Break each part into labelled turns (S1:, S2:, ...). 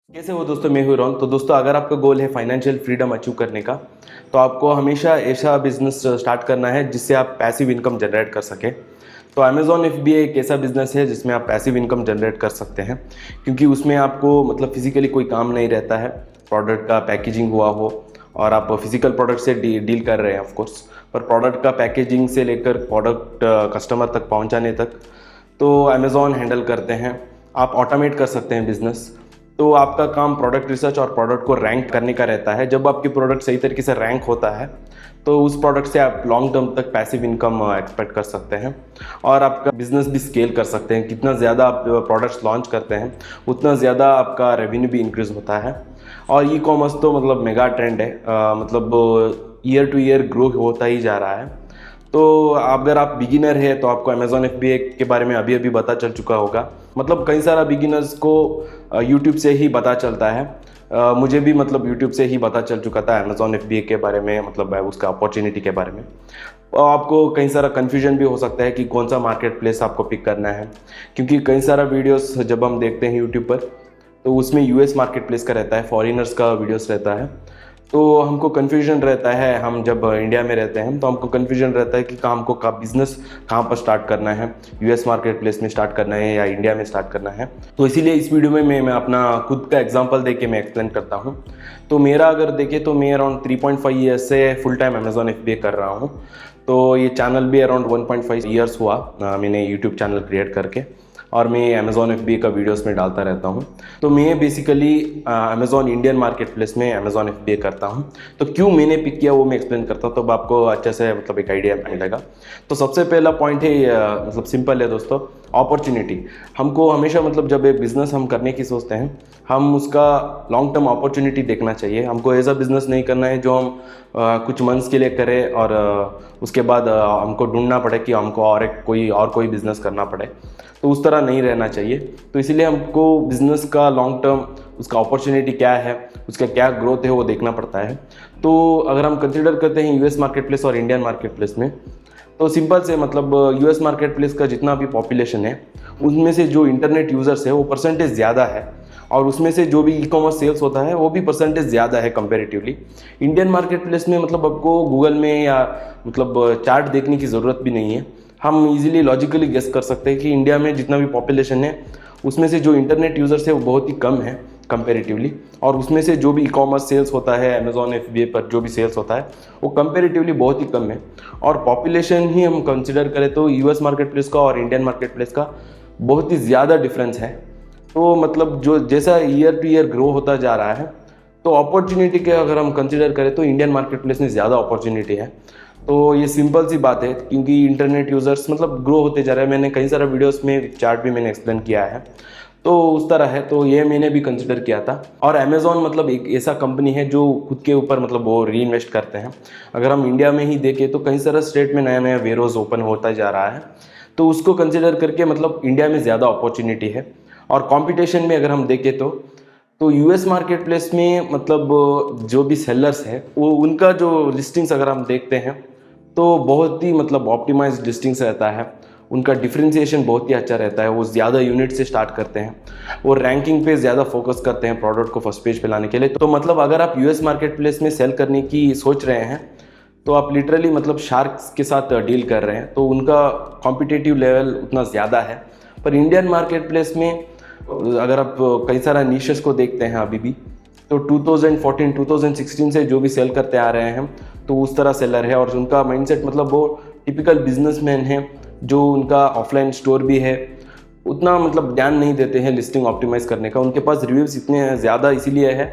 S1: कैसे हो दोस्तों, मैं हूं रॉन। तो दोस्तों, अगर आपका गोल है फाइनेंशियल फ्रीडम अचीव करने का, तो आपको हमेशा ऐसा बिजनेस स्टार्ट करना है जिससे आप पैसिव इनकम जनरेट कर सकें। तो अमेजॉन एफबीए एक ऐसा बिजनेस है जिसमें आप पैसिव इनकम जनरेट कर सकते हैं, क्योंकि उसमें आपको मतलब फिजिकली कोई काम नहीं रहता है। प्रोडक्ट का पैकेजिंग हुआ हो और आप फिजिकल प्रोडक्ट से डील कर रहे हैं ऑफ कोर्स, पर प्रोडक्ट का पैकेजिंग से लेकर प्रोडक्ट कस्टमर तक पहुंचाने तक तो अमेजॉन हैंडल करते हैं। आप ऑटोमेट कर सकते हैं बिजनेस। तो आपका काम प्रोडक्ट रिसर्च और प्रोडक्ट को रैंक करने का रहता है। जब आपकी प्रोडक्ट सही तरीके से रैंक होता है तो उस प्रोडक्ट से आप लॉन्ग टर्म तक पैसिव इनकम एक्सपेक्ट कर सकते हैं और आपका बिजनेस भी स्केल कर सकते हैं। कितना ज़्यादा आप प्रोडक्ट्स लॉन्च करते हैं उतना ज़्यादा आपका रेवेन्यू भी इंक्रीज होता है। और ई कॉमर्स तो मतलब मेगा ट्रेंड है, मतलब ईयर टू ईयर ग्रो होता ही जा रहा है। तो अगर आप बिगिनर है तो आपको अमेजॉन एफबीए के बारे में अभी अभी पता चल चुका होगा। मतलब कई सारा बिगिनर्स को यूट्यूब से ही पता चलता है। मुझे भी मतलब यूट्यूब से ही पता चल चुका था अमेजॉन एफबीए के बारे में, मतलब उसका अपॉर्चुनिटी के बारे में। और आपको कई सारा कन्फ्यूजन भी हो सकता है कि कौन सा मार्केट प्लेस आपको पिक करना है, क्योंकि कई सारा वीडियोस जब हम देखते हैं यूट्यूब पर तो उसमें यूएस मार्केट प्लेस का रहता है, फॉरेनर्स का वीडियोस रहता है। तो हमको कन्फ्यूजन रहता है, हम जब इंडिया में रहते हैं तो हमको कन्फ्यूजन रहता है कि हमको का बिजनेस कहाँ पर स्टार्ट करना है, यूएस मार्केट प्लेस में स्टार्ट करना है या इंडिया में स्टार्ट करना है। तो इसीलिए इस वीडियो में मैं अपना खुद का एग्जांपल दे के मैं एक्सप्लेन करता हूँ। तो मेरा अगर देखें तो मैं अराउंड 3.5 ईयर्स से फुल टाइम अमेजॉन एफबीए कर रहा हूँ। तो ये चैनल भी अराउंड 1.5 ईयर्स हुआ मैंने यूट्यूब चैनल क्रिएट करके, और मैं अमेजॉन एफबीए का वीडियोस में डालता रहता हूँ। तो मैं basically Amazon Indian market place में अमेजॉन एफबीए करता हूँ। तो क्यों मैंने पिक किया वो मैं एक्सप्लेन करता हूँ, तो आपको अच्छे से मतलब एक आइडिया मिलेगा। तो सबसे पहला पॉइंट है मतलब सिंपल है दोस्तों, अपॉर्चुनिटी। हमको हमेशा मतलब जब एक बिजनेस हम करने की सोचते हैं, हम उसका लॉन्ग टर्म अपॉर्चुनिटी देखना चाहिए। हमको ऐसा बिजनेस नहीं करना है जो हम कुछ मंथ्स के लिए करें और उसके बाद हमको ढूंढना पड़े कि हमको और कोई बिजनेस करना पड़े। तो उस तरह नहीं रहना चाहिए। तो इसीलिए हमको बिजनेस का लॉन्ग टर्म उसका अपॉर्चुनिटी क्या है, उसका क्या ग्रोथ है वो देखना पड़ता है। तो अगर हम कंसिडर करते हैं यूएस मार्केट प्लेस और इंडियन मार्केट प्लेस में, तो सिंपल से मतलब यूएस मार्केट प्लेस का जितना भी पॉपुलेशन है उनमें से जो इंटरनेट यूज़र्स है वो परसेंटेज ज़्यादा है, और उसमें से जो भी ई कॉमर्स सेल्स होता है वो भी परसेंटेज ज़्यादा है कंपेरेटिवली। इंडियन मार्केट प्लेस में मतलब आपको गूगल में या मतलब चार्ट देखने की ज़रूरत भी नहीं है। हम इजीली लॉजिकली गेस कर सकते हैं कि इंडिया में जितना भी पॉपुलेशन है उसमें से जो इंटरनेट यूज़र्स है वो बहुत ही कम है कंपेरेटिवली, और उसमें से जो भी ई कॉमर्स सेल्स होता है अमेजॉन एफबीए पर जो भी सेल्स होता है वो कंपेरेटिवली बहुत ही कम है। और पॉपुलेशन ही हम कंसिडर करें तो यूएस मार्केट प्लेस का और इंडियन मार्केट प्लेस का बहुत ही ज़्यादा डिफरेंस है। तो मतलब जो जैसा ईयर टू ईयर ग्रो होता जा रहा है, तो अपॉर्चुनिटी के अगर हम कंसिडर करें तो इंडियन मार्केट प्लेस में ज़्यादा अपॉर्चुनिटी है। तो ये सिंपल सी बात है, क्योंकि इंटरनेट यूज़र्स मतलब ग्रो होते जा रहे हैं। मैंने कई सारा वीडियोस में चार्ट भी मैंने एक्सप्लेन किया है, तो उस तरह है। तो ये मैंने भी कंसिडर किया था। और अमेजॉन मतलब एक ऐसा कंपनी है जो खुद के ऊपर मतलब वो री इन्वेस्ट करते हैं। अगर हम इंडिया में ही देखें तो कई सारा स्टेट में नया नया वेयर हाउस ओपन होता जा रहा है, तो उसको कंसिडर करके मतलब इंडिया में ज़्यादा अपॉर्चुनिटी है। और कंपटीशन में अगर हम देखें तो यूएस मार्केट प्लेस में मतलब जो भी सेलर्स हैं वो उनका जो लिस्टिंग्स अगर हम देखते हैं तो बहुत ही मतलब ऑप्टिमाइज्ड लिस्टिंग्स रहता है। उनका डिफरेंशिएशन बहुत ही अच्छा रहता है। वो ज़्यादा यूनिट से स्टार्ट करते हैं, वो रैंकिंग पे ज़्यादा फोकस करते हैं प्रोडक्ट को फर्स्ट पेज पे लाने के लिए। तो मतलब अगर आप यूएस मार्केट प्लेस में सेल करने की सोच रहे हैं तो आप लिटरली मतलब शार्क्स के साथ डील कर रहे हैं, तो उनका कॉम्पिटिटिव लेवल उतना ज़्यादा है। पर इंडियन मार्केट प्लेस में अगर आप कई सारा नीशेस को देखते हैं अभी भी, तो 2014-2016 से जो भी सेल करते आ रहे हैं तो उस तरह सेलर है, और उनका माइंडसेट मतलब वो टिपिकल बिजनेसमैन है जो उनका ऑफलाइन स्टोर भी है। उतना मतलब ध्यान नहीं देते हैं लिस्टिंग ऑप्टिमाइज करने का। उनके पास रिव्यूज़ इतने ज़्यादा इसीलिए है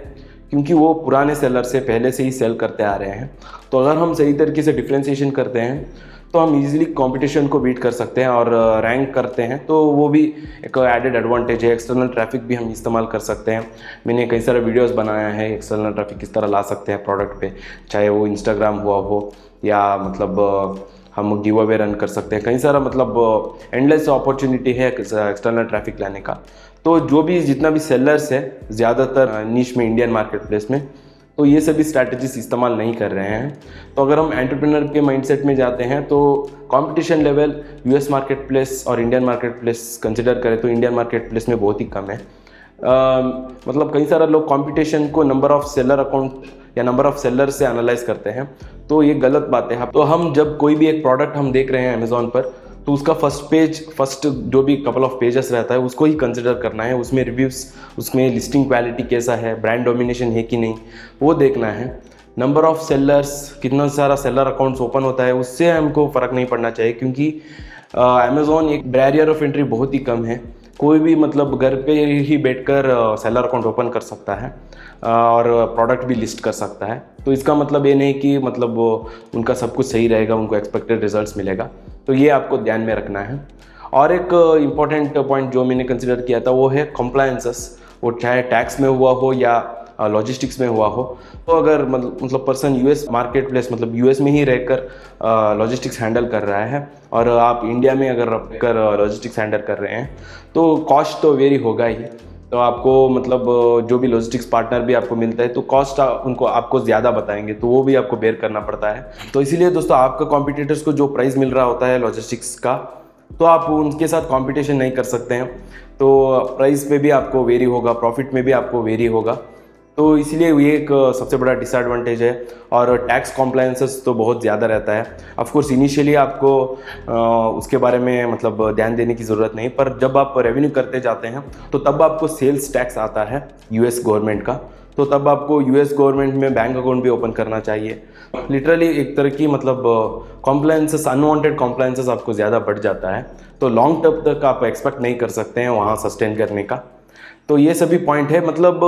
S1: क्योंकि वो पुराने सेलर से पहले से ही सेल करते आ रहे हैं। तो अगर हम सही तरीके से डिफ्रेंशिएशन करते हैं तो हम इजीली कंपटीशन को बीट कर सकते हैं और रैंक करते हैं, तो वो भी एक एडेड एडवांटेज है। एक्सटर्नल ट्रैफिक भी हम इस्तेमाल कर सकते हैं। मैंने कई सारे वीडियोस बनाया है एक्सटर्नल ट्रैफिक किस तरह ला सकते हैं प्रोडक्ट पे, चाहे वो इंस्टाग्राम हुआ हो या मतलब हम गिव अवे रन कर सकते हैं। कई सारा मतलब एंडलेस अपॉर्चुनिटी है एक्सटर्नल ट्रैफिक लाने का। तो जो भी जितना भी सेलर्स है ज़्यादातर नीश में इंडियन मार्केट प्लेस में, तो ये सभी स्ट्रैटेजीज इस्तेमाल नहीं कर रहे हैं। तो अगर हम एंटरप्रेन्योर के माइंडसेट में जाते हैं तो competition level US market place और इंडियन मार्केट प्लेस कंसिडर करें तो इंडियन मार्केट प्लेस में बहुत ही कम है। मतलब कई सारे लोग कंपटीशन को नंबर ऑफ सेलर अकाउंट या नंबर ऑफ सेलर से एनालाइज करते हैं, तो ये गलत बात है। तो हम जब कोई भी एक प्रोडक्ट हम देख रहे हैं अमेज़ॉन पर, तो उसका फर्स्ट जो भी कपल ऑफ पेजेस रहता है उसको ही कंसिडर करना है, उसमें रिव्यूज़, उसमें लिस्टिंग क्वालिटी कैसा है, ब्रांड डोमिनेशन है कि नहीं, वो देखना है। नंबर ऑफ सेलर्स, कितना सारा सेलर अकाउंट्स ओपन होता है, उससे हमको फ़र्क नहीं पड़ना चाहिए, क्योंकि अमेज़ॉन एक बैरियर ऑफ एंट्री बहुत ही कम है। कोई भी मतलब घर पे ही बैठकर सेलर अकाउंट ओपन कर सकता है और प्रोडक्ट भी लिस्ट कर सकता है। तो इसका मतलब ये नहीं कि मतलब उनका सब कुछ सही रहेगा, उनको एक्सपेक्टेड रिजल्ट्स मिलेगा। तो ये आपको ध्यान में रखना है। और एक इम्पॉर्टेंट पॉइंट जो मैंने कंसिडर किया था वो है कॉम्प्लायंसेस, वो चाहे टैक्स में हुआ हो या लॉजिस्टिक्स में हुआ हो। तो अगर मतलब पर्सन यूएस मार्केट प्लेस मतलब यूएस में ही रहकर लॉजिस्टिक्स हैंडल कर रहा है और आप इंडिया में अगर रहकर लॉजिस्टिक्स हैंडल कर रहे हैं, तो कॉस्ट तो वेरी होगा ही। तो आपको मतलब जो भी लॉजिस्टिक्स पार्टनर भी आपको मिलता है तो कॉस्ट उनको आपको ज़्यादा बताएंगे, तो वो भी आपको बेयर करना पड़ता है। तो इसीलिए दोस्तों आपका कॉम्पिटिटर्स को जो प्राइस मिल रहा होता है लॉजिस्टिक्स का, तो आप उनके साथ कंपटीशन नहीं कर सकते हैं। तो प्राइस पे भी आपको वेरी होगा, प्रॉफिट में भी आपको वेरी होगा। तो इसलिए ये एक सबसे बड़ा डिसएडवांटेज है। और टैक्स कॉम्प्लायंसेस तो बहुत ज़्यादा रहता है। ऑफ कोर्स इनिशियली आपको उसके बारे में मतलब ध्यान देने की ज़रूरत नहीं, पर जब आप रेवेन्यू करते जाते हैं तो तब आपको सेल्स टैक्स आता है यूएस गवर्नमेंट का, तो तब आपको यूएस गवर्नमेंट में बैंक अकाउंट भी ओपन करना चाहिए। लिटरली एक तरह की मतलब कॉम्प्लायंसेस, अनवांटेड कॉम्प्लायंसेस आपको ज़्यादा बढ़ जाता है। तो लॉन्ग टर्म तक आप एक्सपेक्ट नहीं कर सकते हैं वहाँ सस्टेन करने का। तो ये सभी पॉइंट है। मतलब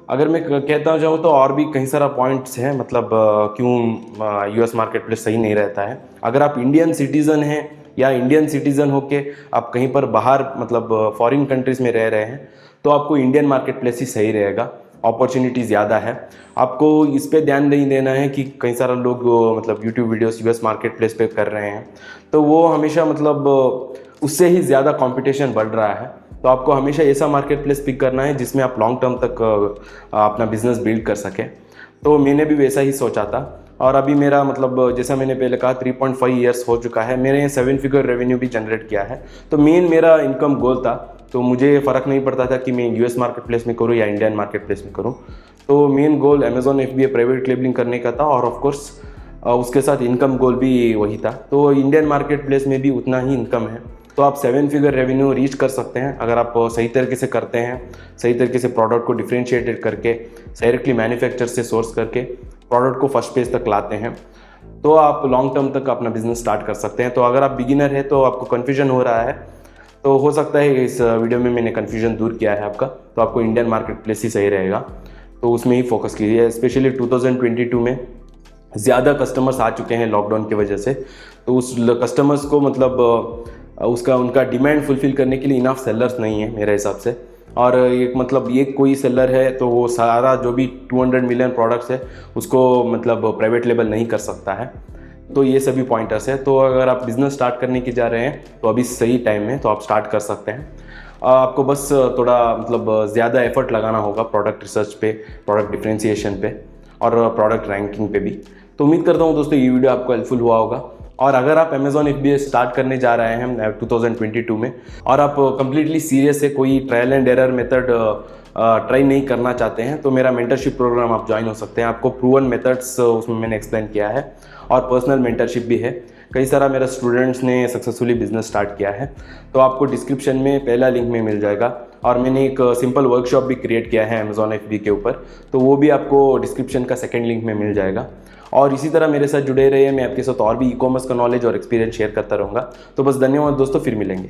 S1: अगर मैं कहता जाऊँ तो और भी कई सारा पॉइंट्स हैं, मतलब क्यों यूएस मार्केट प्लेस सही नहीं रहता है। अगर आप इंडियन सिटीज़न हैं या इंडियन सिटीज़न होके आप कहीं पर बाहर मतलब फॉरेन कंट्रीज़ में रह रहे हैं, तो आपको इंडियन मार्केट प्लेस ही सही रहेगा, अपॉर्चुनिटी ज़्यादा है। आपको इस पे ध्यान नहीं देना है कि कई सारा लोग मतलब YouTube videos US market place पे कर रहे हैं, तो वो हमेशा मतलब उससे ही ज़्यादा कंपटीशन बढ़ रहा है। तो आपको हमेशा ऐसा मार्केट प्लेस पिक करना है जिसमें आप लॉन्ग टर्म तक अपना बिजनेस बिल्ड कर सकें। तो मैंने भी वैसा ही सोचा था। और अभी मेरा मतलब जैसा मैंने पहले कहा 3.5 ईयर्स हो चुका है, मैंने 7 फिगर रेवेन्यू भी जनरेट किया है। तो मेन मेरा इनकम गोल था, तो मुझे फ़र्क नहीं पड़ता था कि मैं यूएस मार्केट प्लेस में करूँ या इंडियन मार्केट प्लेस में करूँ। तो main goal Amazon FBA private labelling करने का था, और ऑफ कोर्स उसके साथ इनकम गोल भी वही था। तो इंडियन मार्केट प्लेस में भी उतना ही इनकम है। तो आप 7 फिगर रेवेन्यू रीच कर सकते हैं अगर आप सही तरीके से करते हैं, सही तरीके से प्रोडक्ट को डिफ्रेंशिएटेड करके, डायरेक्टली मैन्युफैक्चर से सोर्स करके प्रोडक्ट को फर्स्ट पेज तक लाते हैं, तो आप लॉन्ग टर्म तक अपना बिजनेस स्टार्ट कर सकते हैं। तो अगर आप बिगिनर है तो आपको कन्फ्यूजन हो रहा है, तो हो सकता है इस वीडियो में मैंने कन्फ्यूजन दूर किया है आपका। तो आपको इंडियन मार्केट प्लेस ही सही रहेगा, तो उसमें ही फोकस कीजिए। स्पेशली 2022 में ज़्यादा कस्टमर्स आ चुके हैं लॉकडाउन की वजह से, तो उस कस्टमर्स को मतलब उनका डिमांड फुलफिल करने के लिए इनफ सेलर्स नहीं है मेरे हिसाब से। और एक मतलब ये कोई सेलर है तो वो सारा जो भी 200 मिलियन प्रोडक्ट्स है उसको मतलब प्राइवेट लेबल नहीं कर सकता है। तो ये सभी पॉइंटर्स है। तो अगर आप बिज़नेस स्टार्ट करने की जा रहे हैं तो अभी सही टाइम है, तो आप स्टार्ट कर सकते हैं। आपको बस थोड़ा मतलब ज़्यादा एफर्ट लगाना होगा प्रोडक्ट रिसर्च पे, प्रोडक्ट डिफ्रेंशिएशन पे और प्रोडक्ट रैंकिंग पे भी। तो उम्मीद करता हूँ दोस्तों ये वीडियो आपको हेल्पफुल हुआ होगा। और अगर आप अमेज़ॉन FBA स्टार्ट करने जा रहे हैं 2022 में और आप कंप्लीटली सीरियस है, कोई trial and error method try नहीं करना चाहते हैं, तो मेरा मेंटरशिप प्रोग्राम आप ज्वाइन हो सकते हैं। आपको प्रूवन मेथड्स उसमें मैंने एक्सप्लेन किया है और पर्सनल मेंटरशिप भी है। कई सारा मेरा स्टूडेंट्स ने सक्सेसफुली बिजनेस स्टार्ट किया है, तो आपको डिस्क्रिप्शन में पहला लिंक में मिल जाएगा। और मैंने एक सिंपल वर्कशॉप भी क्रिएट किया है अमेज़ॉन FBA के ऊपर, तो वो भी आपको डिस्क्रिप्शन का सेकेंड लिंक में मिल जाएगा। और इसी तरह मेरे साथ जुड़े रहिए, मैं आपके साथ और भी ई-कॉमर्स का नॉलेज और एक्सपीरियंस शेयर करता रहूँगा। तो बस धन्यवाद दोस्तों, फिर मिलेंगे।